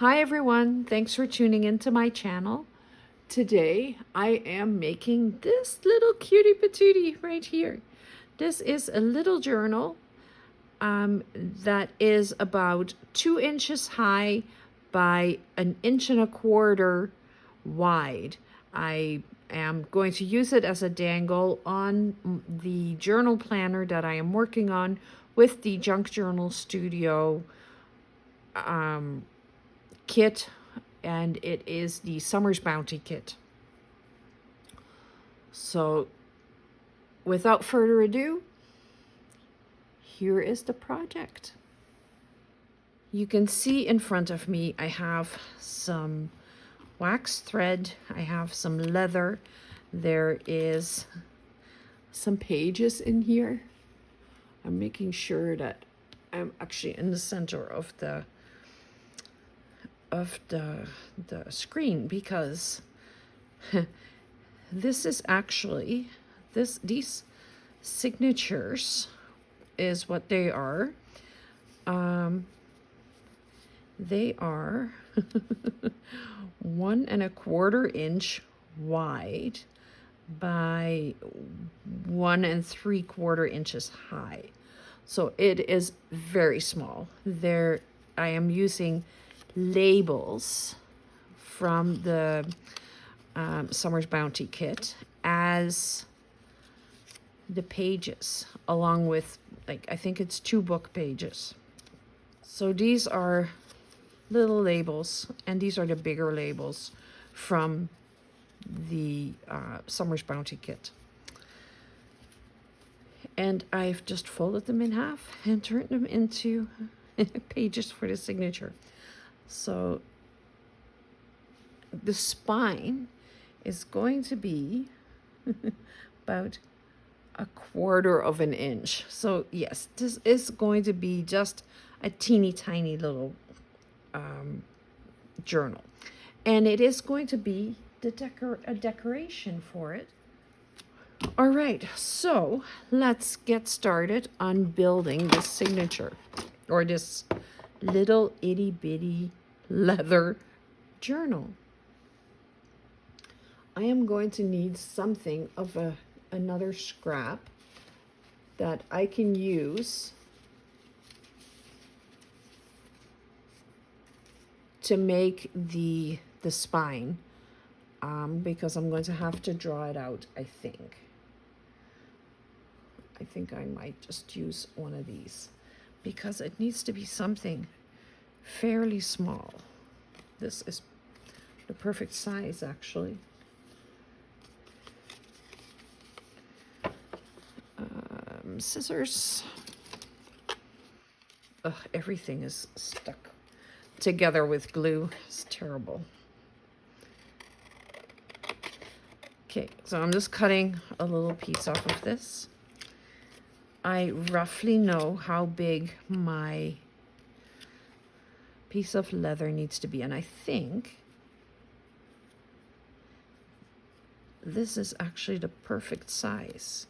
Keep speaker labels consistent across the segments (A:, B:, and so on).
A: Hi everyone, thanks for tuning into my channel. Today I am making this little cutie patootie right here. This is a little journal that is about 2 inches high by 1.25 inches wide. I am going to use it as a dangle on the journal planner that I am working on with the Junk Journal Studio kit, and it is the Summer's Bounty kit. So without further ado, here is the project. You can see in front of me I have some wax thread, I have some leather, there is some pages in here. I'm making sure that I'm actually in the center of the screen, because this is actually these signatures is what they are. They are 1.25 inch wide by 1.75 inches high. So it is very small. There I am using labels from the Summer's Bounty kit as the pages, along with, like, I think it's 2 book pages. So these are little labels, and these are the bigger labels from the Summer's Bounty kit. And I've just folded them in half and turned them into pages for the signature. So the spine is going to be about 1/4 inch. So yes, this is going to be just a teeny tiny little journal, and it is going to be a decoration for it. All right, so let's get started on building this signature, or this little itty bitty leather journal. I am going to need something of another scrap that I can use to make the spine, because I'm going to have to draw it out. I think I might just use one of these, because it needs to be something fairly small. This is the perfect size, actually. Scissors. Ugh, everything is stuck together with glue. It's terrible. Okay, so I'm just cutting a little piece off of this. I roughly know how big my piece of leather needs to be, and I think this is actually the perfect size.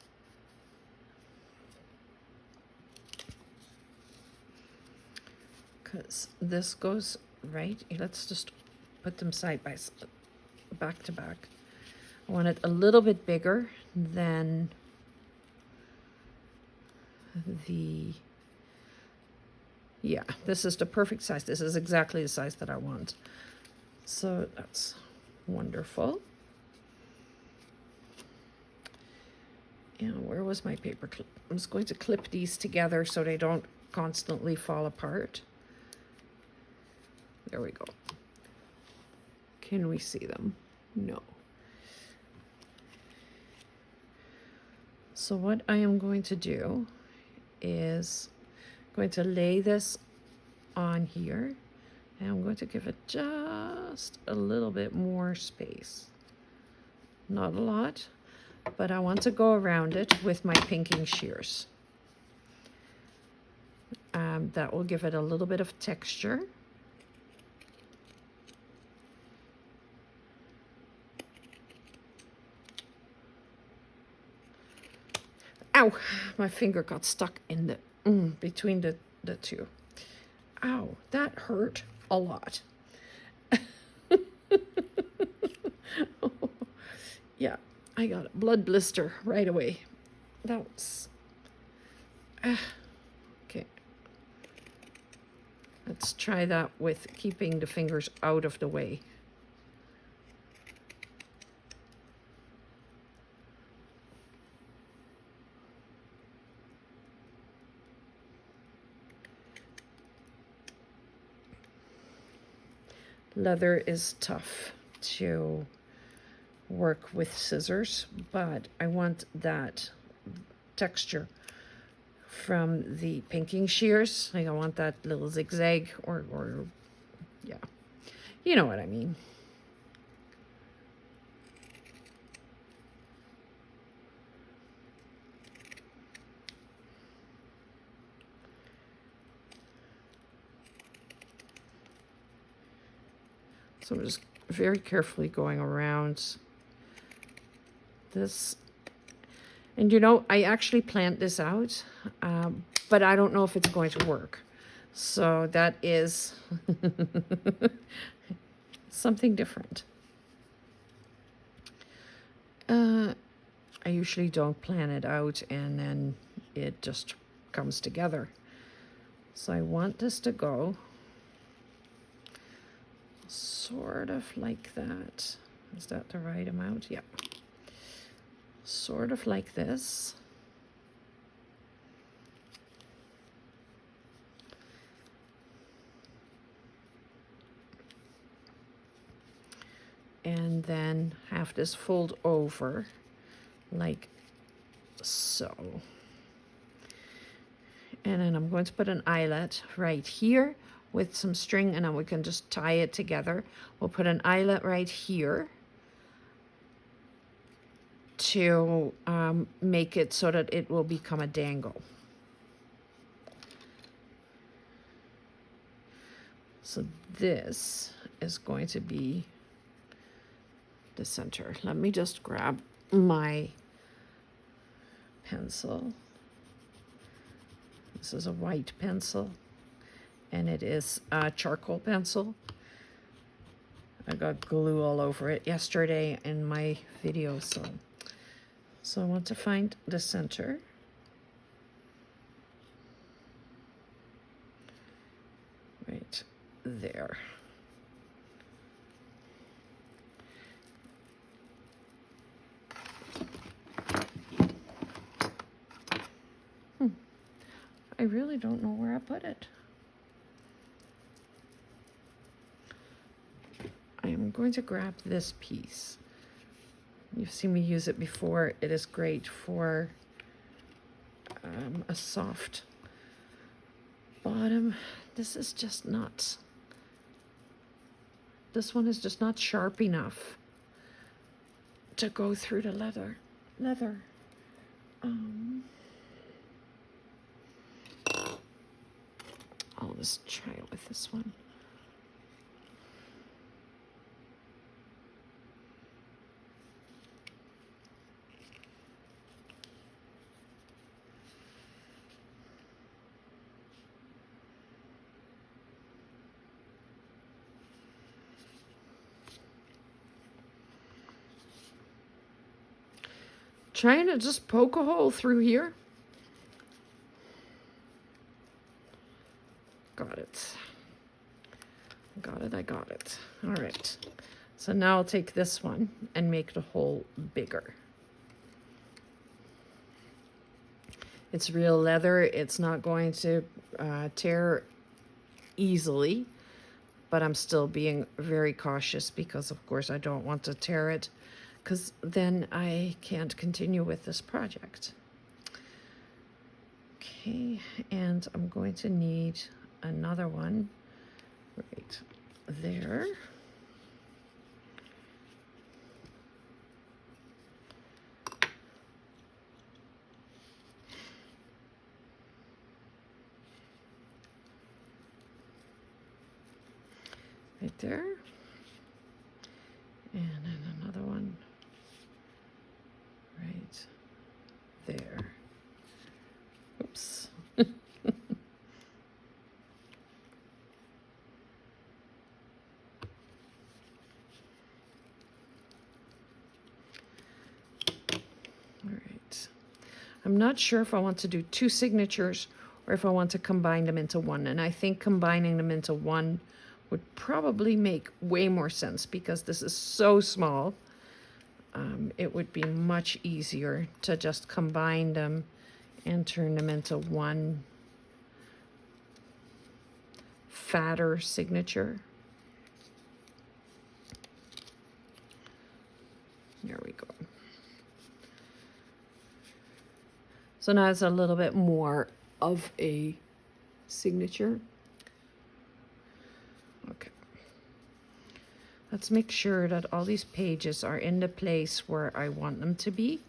A: Because this goes right. Let's just put them back to back. I want it a little bit bigger than yeah, this is the perfect size. This is exactly the size that I want. So that's wonderful. And where was my paper clip? I'm just going to clip these together so they don't constantly fall apart. There we go. Can we see them? No. So what I am going to do is going to lay this on here, and I'm going to give it just a little bit more space. Not a lot, but I want to go around it with my pinking shears. That will give it a little bit of texture. Ow, my finger got stuck in the between the two. Ow, that hurt a lot. Yeah, I got a blood blister right away. That was... okay. Let's try that with keeping the fingers out of the way. Leather is tough to work with scissors, but I want that texture from the pinking shears. Like I want that little zigzag or yeah, you know what I mean. So I'm just very carefully going around this. And you know, I actually planned this out, but I don't know if it's going to work. So that is something different. I usually don't plan it out and then it just comes together. So I want this to go sort of like that. Is that the right amount? Yeah. Sort of like this. And then have this fold over like so. And then I'm going to put an eyelet right here with some string, and then we can just tie it together. We'll put an eyelet right here to make it so that it will become a dangle. So this is going to be the center. Let me just grab my pencil. This is a white pencil, and it is a charcoal pencil. I got glue all over it yesterday in my video, so I want to find the center. Right there. I really don't know where I put it. I am going to grab this piece. You've seen me use it before. It is great for a soft bottom. This is just not, this one is just not sharp enough to go through the leather. I'll just try it with this one. Trying to just poke a hole through here. Got it. I got it. All right. So now I'll take this one and make the hole bigger. It's real leather. It's not going to tear easily, but I'm still being very cautious because, of course, I don't want to tear it, because then I can't continue with this project. Okay, and I'm going to need another one right there. Right there. And then another one right there. Oops. I'm not sure if I want to do 2 signatures or if I want to combine them into one. And I think combining them into one would probably make way more sense because this is so small. It would be much easier to just combine them and turn them into one fatter signature. There we go. So now it's a little bit more of a signature. Okay. Let's make sure that all these pages are in the place where I want them to be,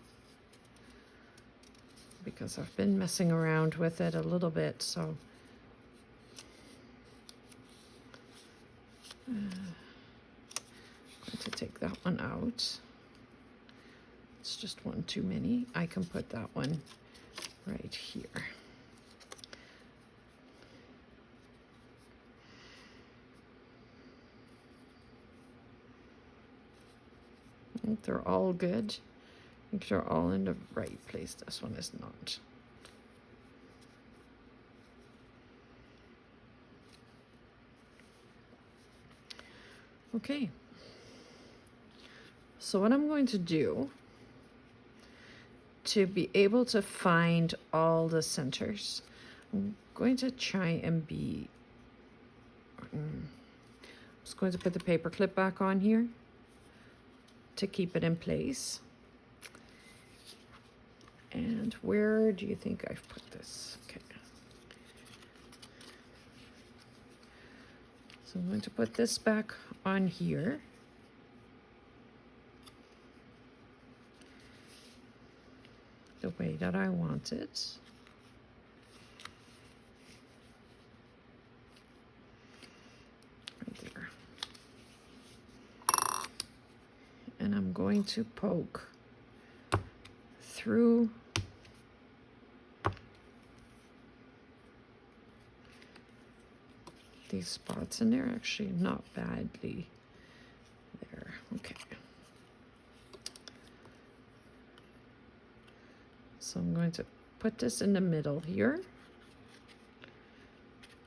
A: because I've been messing around with it a little bit, so I'm going to take that one out. It's just one too many. I can put that one right here. I think they're all good. I think they're all in the right place. This one is not. Okay. So what I'm going to do to be able to find all the centers, I'm going to try and be, I'm just going to put the paper clip back on here to keep it in place. And where do you think I've put this? Okay. So I'm going to put this back on here. The way that I want it. Right there. And I'm going to poke through these spots, and they're actually not badly there. Okay. So I'm going to put this in the middle here.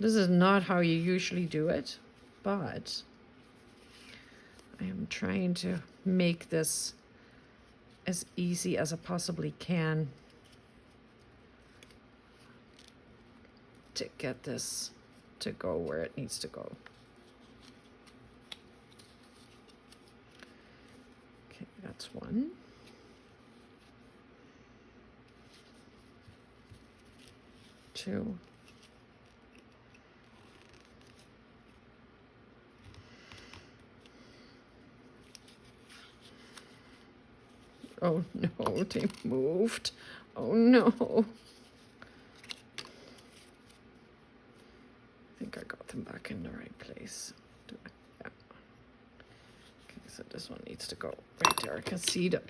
A: This is not how you usually do it, but I am trying to make this as easy as I possibly can to get this to go where it needs to go. Okay, that's one. Two. Oh no, they moved. Oh no. I think I got them back in the right place. Yeah. Okay, so this one needs to go right there. I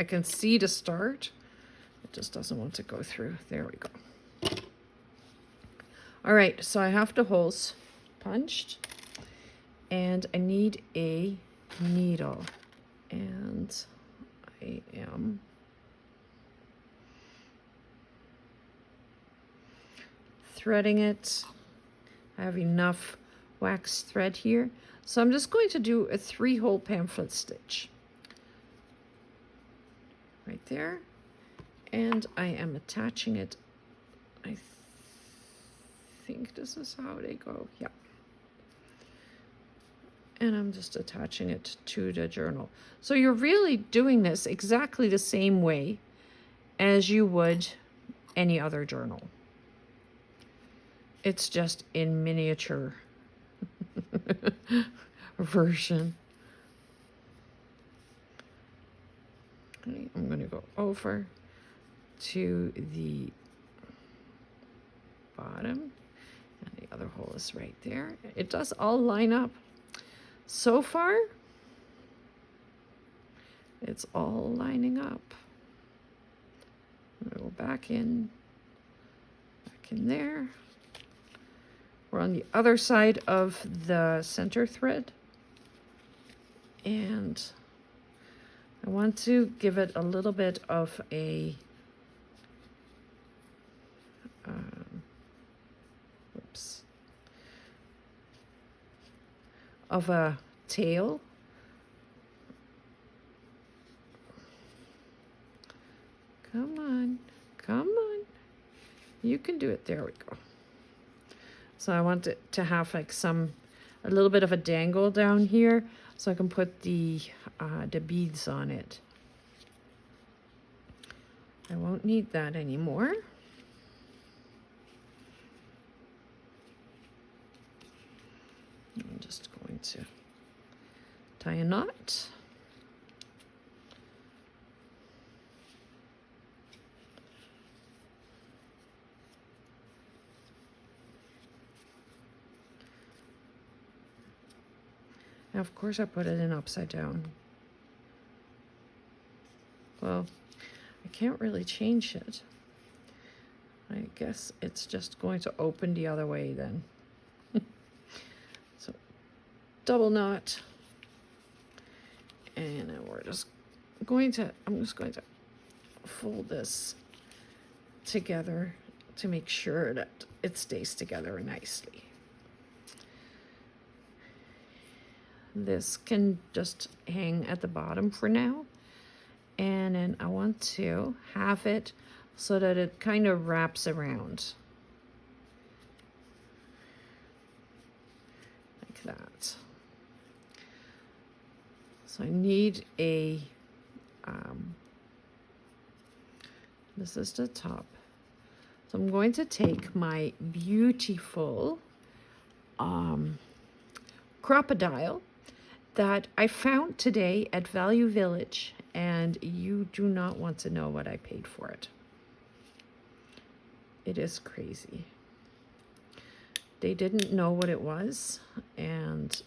A: can see the start. It just doesn't want to go through. There we go. All right, so I have the holes punched and I need a needle, and I am threading it. I have enough wax thread here, so I'm just going to do a 3-hole pamphlet stitch right there, and I am attaching it. I think this is how they go. Yeah. And I'm just attaching it to the journal. So you're really doing this exactly the same way as you would any other journal. It's just in miniature version. Okay, I'm going to go over to the bottom. And the other hole is right there. It does all line up. So far, it's all lining up. I'm gonna go back in there. We're on the other side of the center thread. And I want to give it a little bit of a whoops, of a tail. Come on, come on. You can do it. There we go. So I want it to have like a little bit of a dangle down here so I can put the beads on it. I won't need that anymore. I'm just going to tie a knot. And of course I put it in upside down. Well, I can't really change it. I guess it's just going to open the other way then. So double knot. And then I'm just going to fold this together to make sure that it stays together nicely. This can just hang at the bottom for now. And then I want to have it so that it kind of wraps around. Like that. So I need a, this is the top. So I'm going to take my beautiful crocodile that I found today at Value Village, and you do not want to know what I paid for it. It is crazy. They didn't know what it was and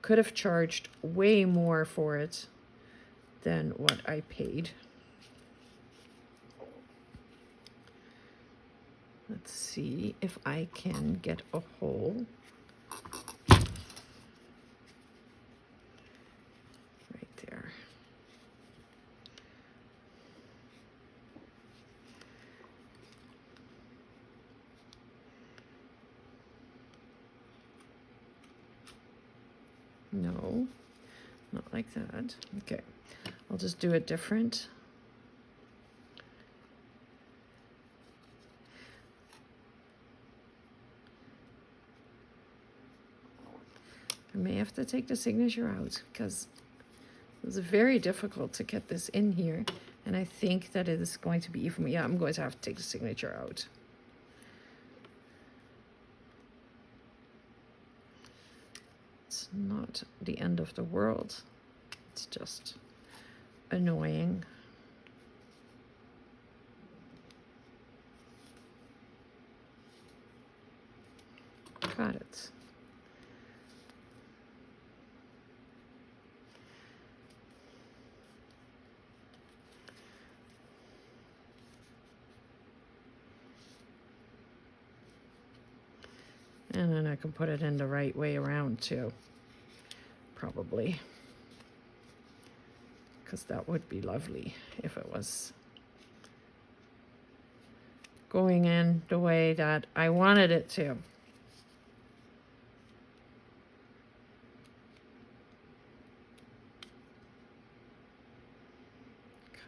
A: could have charged way more for it than what I paid. Let's see if I can get a hole. No, not like that. Okay, I'll just do it different. I may have to take the signature out because it was very difficult to get this in here, and I think that it is going to be even. Yeah, I'm going to have to take the signature out. It's not the end of the world. It's just annoying. Got it. And then I can put it in the right way around too, probably. Because that would be lovely if it was going in the way that I wanted it to.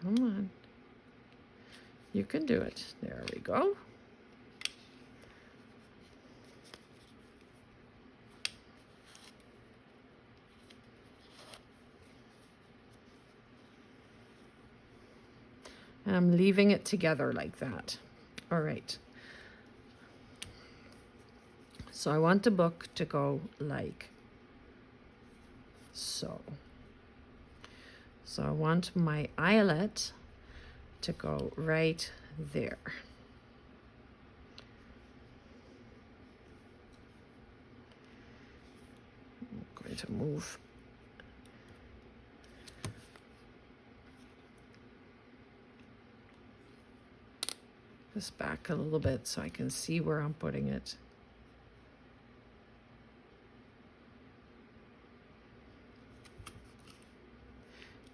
A: Come on. You can do it. There we go. And I'm leaving it together like that. All right. So I want the book to go like so. So I want my eyelet to go right there. I'm going to move this back a little bit so I can see where I'm putting it.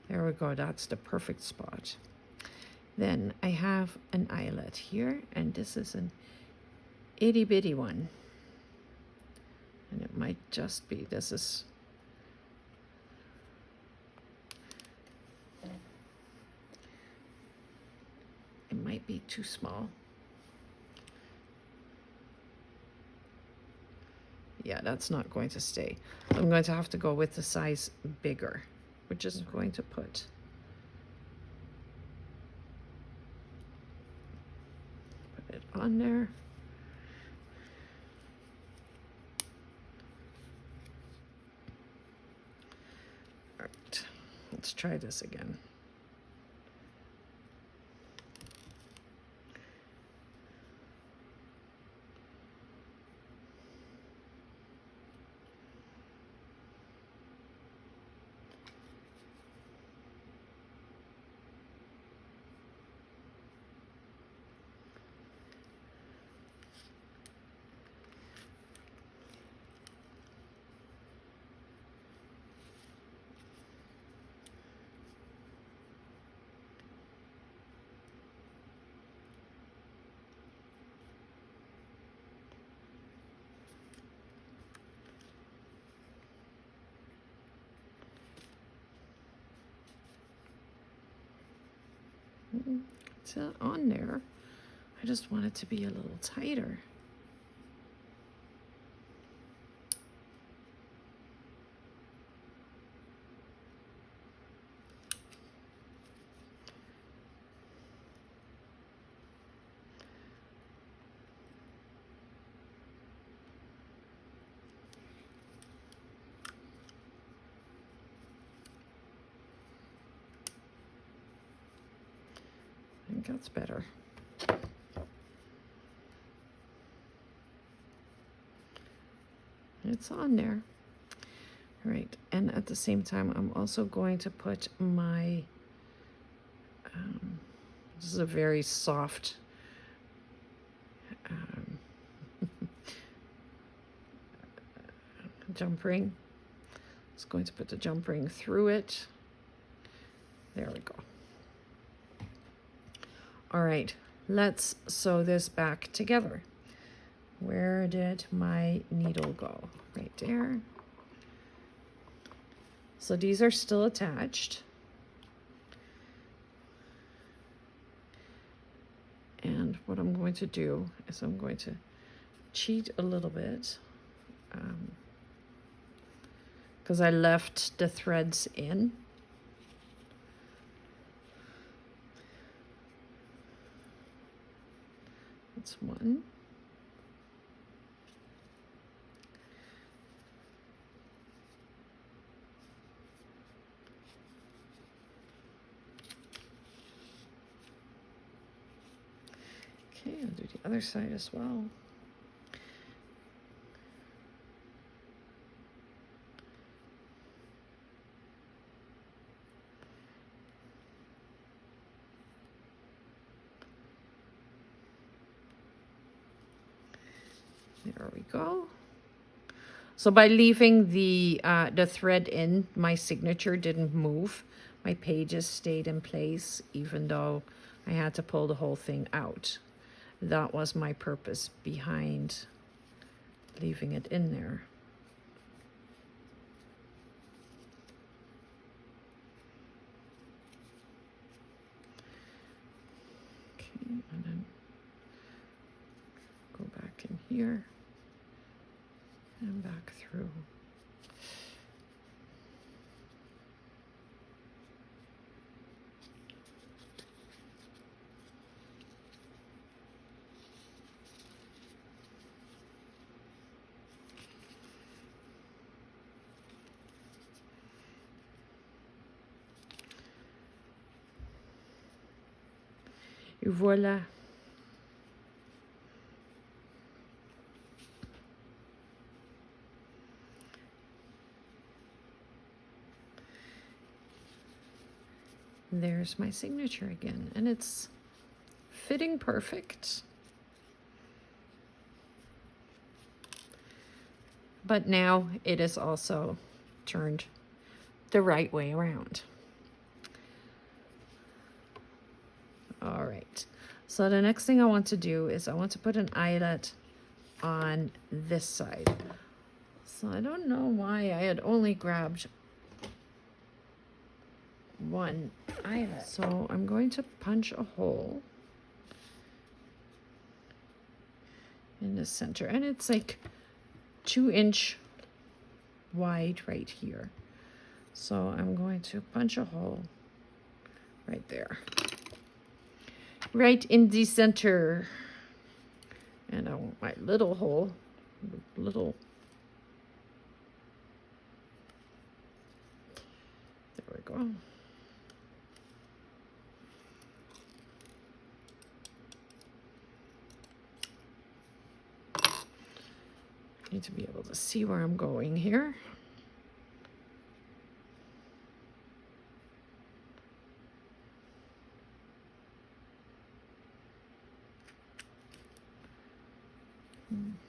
A: There we go, that's the perfect spot. Then I have an eyelet here, and this is an itty bitty one. And it might just be, this is, it might be too small. Yeah, that's not going to stay. I'm going to have to go with the size bigger, which is going to put it on there. All right, let's try this again. It's on there. I just want it to be a little tighter. I think that's better. It's on there. All right, and at the same time, I'm also going to put my, this is a very soft, jump ring. Just going to put the jump ring through it. There we go. All right, let's sew this back together. Where did my needle go? Right there. So these are still attached. And what I'm going to do is I'm going to cheat a little bit because I left the threads in. That's one. Okay, I'll do the other side as well. There we go. So by leaving the thread in, my signature didn't move. My pages stayed in place, even though I had to pull the whole thing out. That was my purpose behind leaving it in there. Okay, and then go back in here and back through. Et voilà. There's my signature again, and it's fitting perfect. But now it is also turned the right way around. All right. So the next thing I want to do is I want to put an eyelet on this side. So I don't know why I had only grabbed one eyelet. So I'm going to punch a hole in the center, and it's like 2-inch wide right here. So I'm going to punch a hole right there, right in the center. And I want my little hole, there we go. Need to be able to see where I'm going here.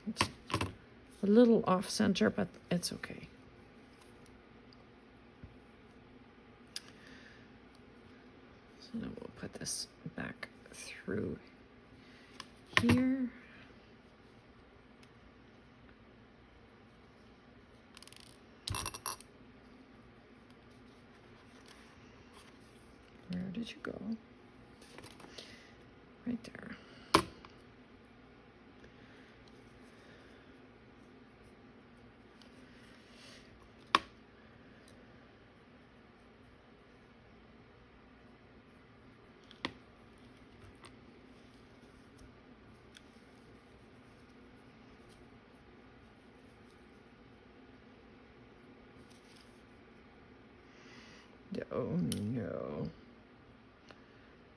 A: It's a little off center, but it's okay. So now we'll put this back through here. Where did you go? Right there. Oh no,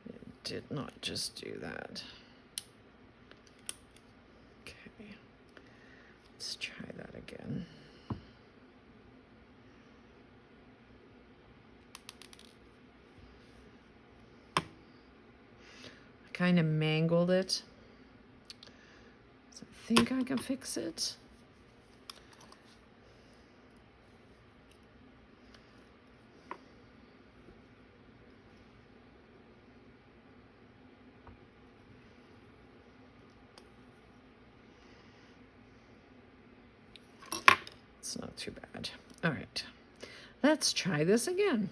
A: it did not just do that. Okay, let's try that again. I kind of mangled it, so I think I can fix it. It's not too bad. All right, let's try this again.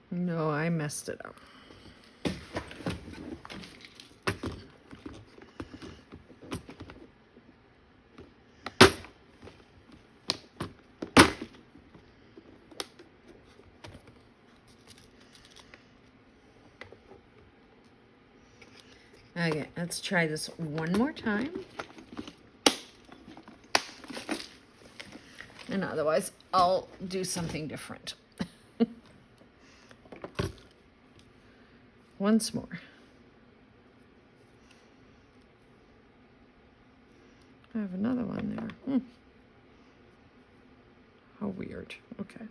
A: No, I messed it up. Okay, let's try this one more time. And otherwise, I'll do something different. Once more. I have another one there. How weird. Okay.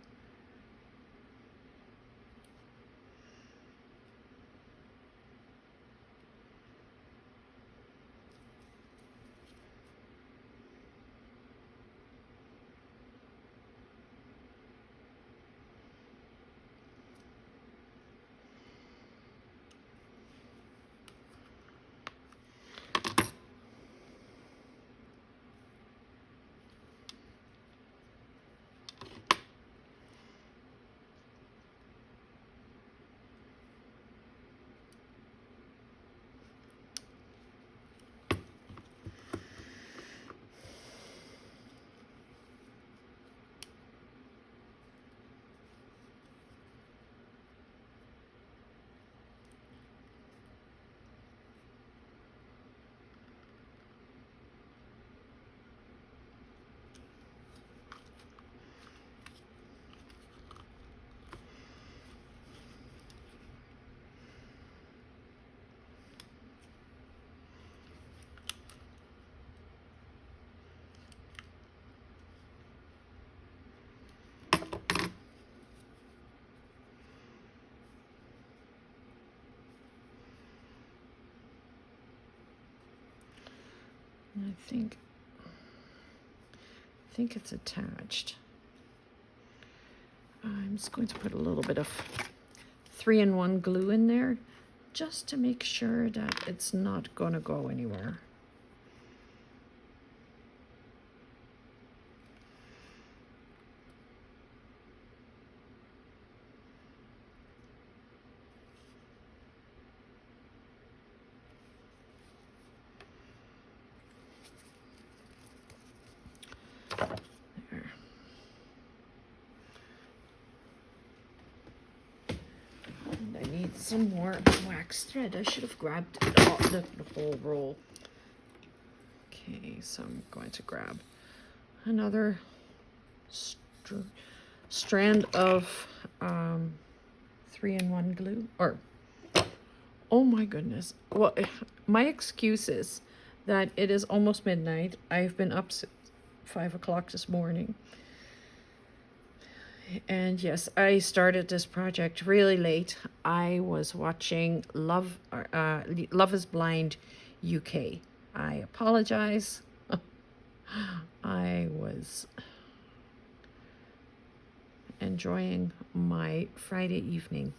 A: I think it's attached. I'm just going to put a little bit of 3-in-1 glue in there just to make sure that it's not going to go anywhere. There. And I need some more wax thread. I should have grabbed the whole roll. Okay, so I'm going to grab another strand of 3-in-1 glue. Or, oh my goodness. Well, my excuse is that it is almost midnight. I've been up since 5 o'clock this morning. And yes, I started this project really late. I was watching Love is Blind UK. I apologize. I was enjoying my Friday evening.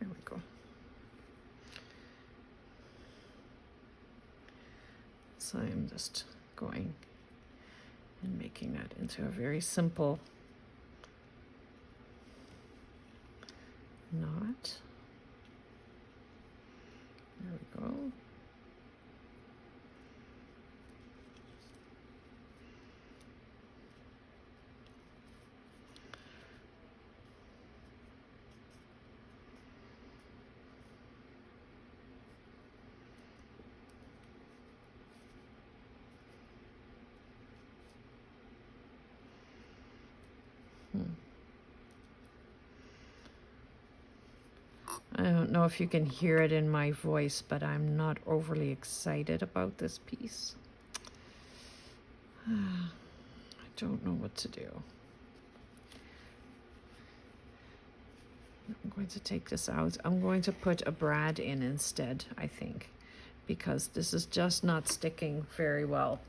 A: There we go. So I'm just going and making that into a very simple knot. There we go. I don't know if you can hear it in my voice, but I'm not overly excited about this piece. I don't know what to do. I'm going to take this out. I'm going to put a brad in instead, I think, because this is just not sticking very well.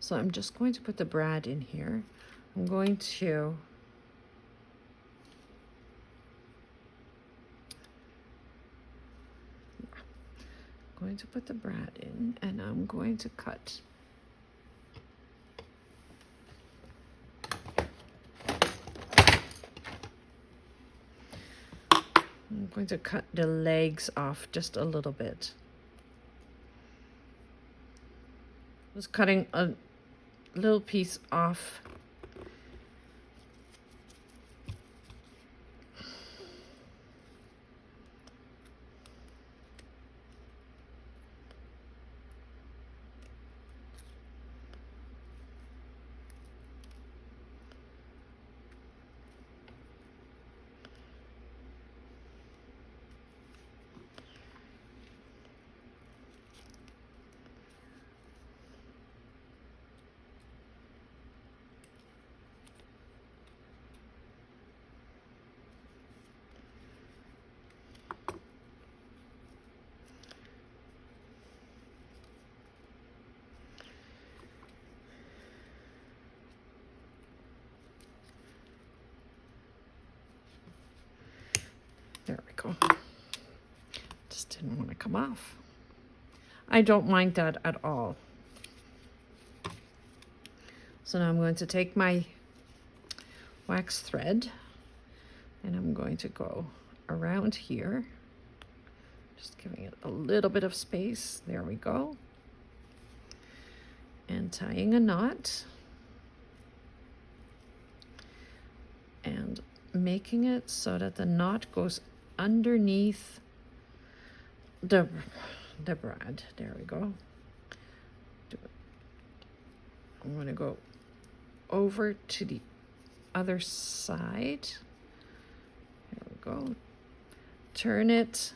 A: So I'm just going to put the brad in here. I'm going to put the brad in, and I'm going to cut. I'm going to cut the legs off just a little bit. I was cutting a little piece off. There we go. Just didn't want to come off. I don't mind that at all. So now I'm going to take my wax thread and I'm going to go around here, just giving it a little bit of space. There we go. And tying a knot and making it so that the knot goes underneath the brad. There we go. I'm going to go over to the other side. There we go. Turn it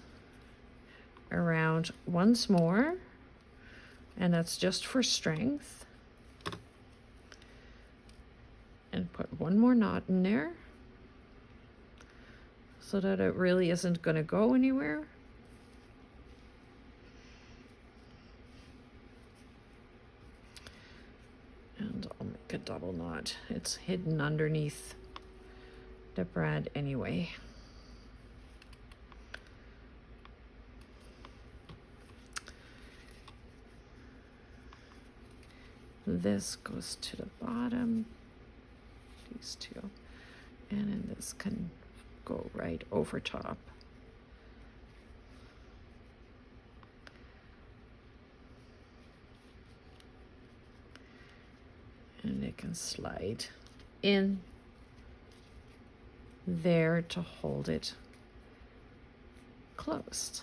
A: around once more, and that's just for strength. And put one more knot in there so that it really isn't going to go anywhere. And I'll make a double knot. It's hidden underneath the brad anyway. This goes to the bottom, these two, and then this can go right over top. And it can slide in there to hold it closed.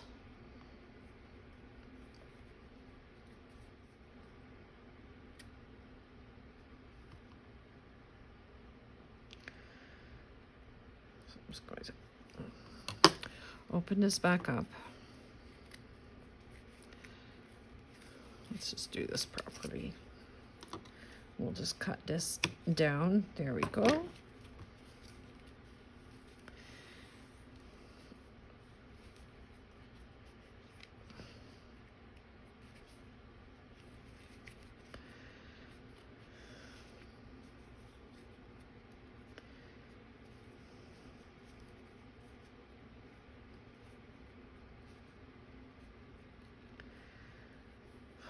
A: So I'm just going to open this back up. Let's just do this properly. We'll just cut this down. There we go.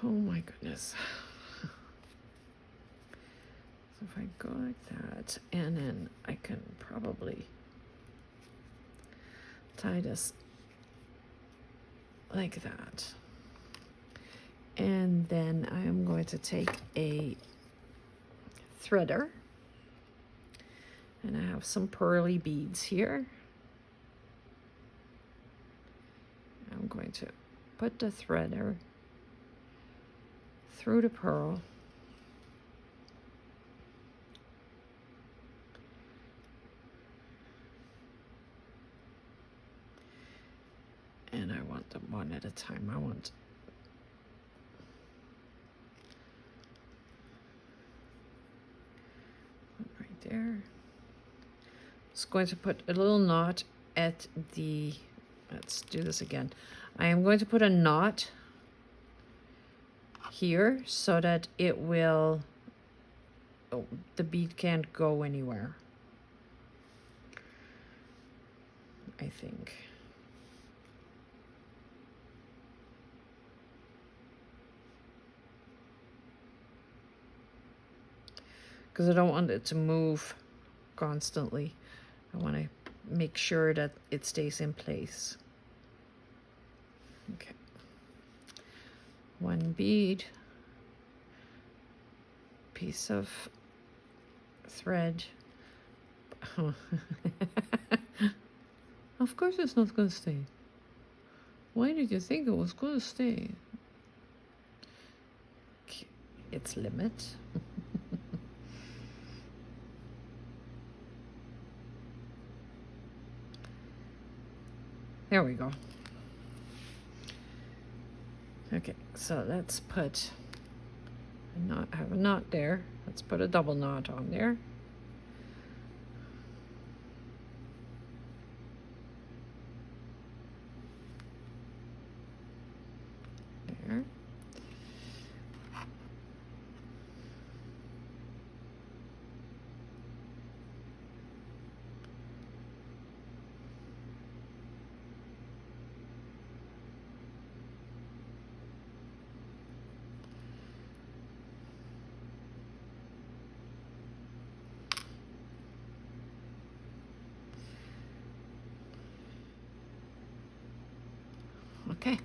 A: Oh my goodness. So if I go like that, and then I can probably tie this like that. And then I am going to take a threader, and I have some pearly beads here. I'm going to put the threader through the pearl. And I want them one at a time. I want one right there. Just going to put a little knot at the, let's do this again. I am going to put a knot here so that it will, the bead can't go anywhere, I think. Because I don't want it to move constantly. I want to make sure that it stays in place. Okay. One bead, piece of thread. Of course it's not going to stay. Why did you think it was going to stay? Okay. Its limit. There we go. Okay, so let's put a knot, have a knot there. Let's put a double knot on there. There. Okay,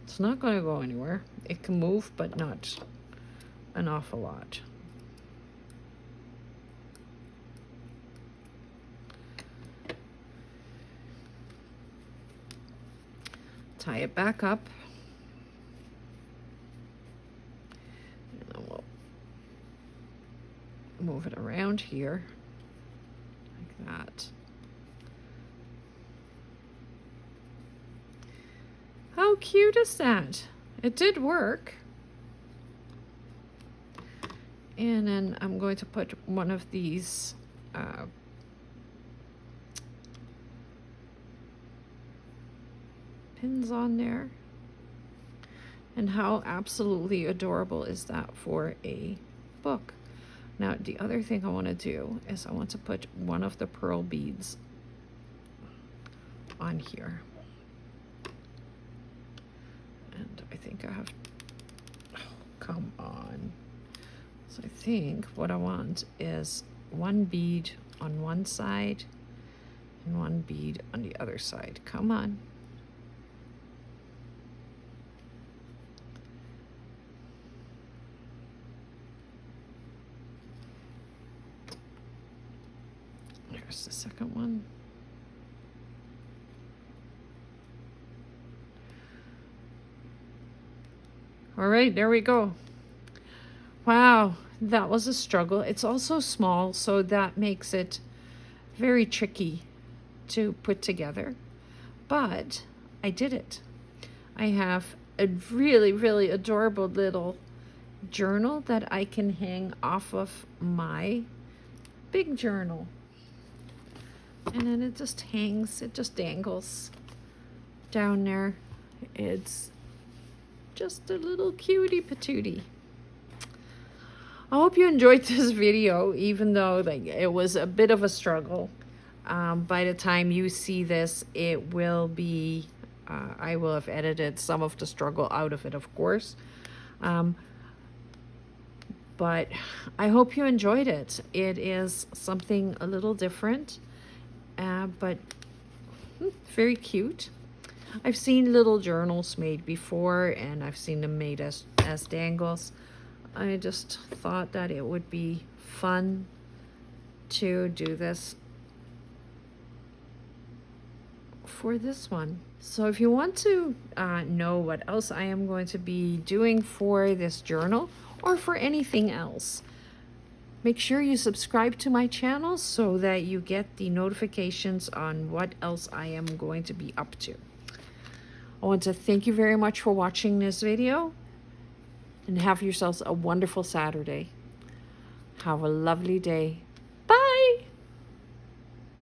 A: it's not going to go anywhere. It can move, but not an awful lot. Tie it back up. And then we'll move it around here. How cute is that? It did work. And then I'm going to put one of these pins on there. And how absolutely adorable is that for a book? Now, the other thing I want to do is I want to put one of the pearl beads on here. And I think I have, oh, come on. So I think what I want is one bead on one side and one bead on the other side. Come on. There's the second one. All right, there we go. Wow, that was a struggle. It's also small, so that makes it very tricky to put together. But I did it. I have a really, really adorable little journal that I can hang off of my big journal. And then it just hangs, it just dangles down there. It's just a little cutie patootie. I hope you enjoyed this video, even though like it was a bit of a struggle. By the time you see this, it will be, I will have edited some of the struggle out of it, of course. But I hope you enjoyed it. It is something a little different, but very cute. I've seen little journals made before, and I've seen them made as dangles. I just thought that it would be fun to do this for this one. So if you want to know what else I am going to be doing for this journal or for anything else, make sure you subscribe to my channel so that you get the notifications on what else I am going to be up to. I want to thank you very much for watching this video, and have yourselves a wonderful Saturday. Have a lovely day.